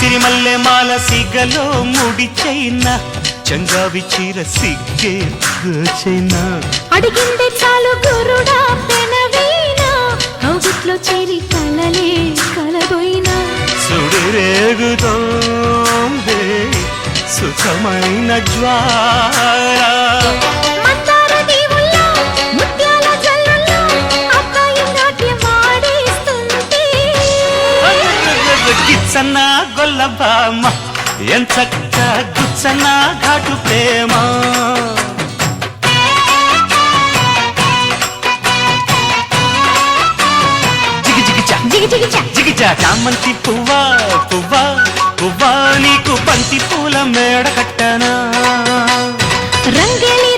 సిరిమల్లె మాల సిగలో ముడి చైనా చంగావి చీర సిగ్గే చైనా అడిగిందే చాలు గురుడా పెనవీనా కౌగిట్లో చేరి కలలే కలబోయినా సుడిరేగుతోందే సుఖమైన జ్వాల మందార దీవుల్లో ముత్యాల జల్లుల్లో అబ్బాయి నాట్యం ఆడేస్తుంటే గిచ్చన్న గొల్లబామ ఎంచక్క గుచ్చన్న ఘాటు ప్రేమ జిగిజా చామంతి పువ్వా పువ్వా పువ్వా నీకు బంతి పూల మేడ కట్టనా రంగేలి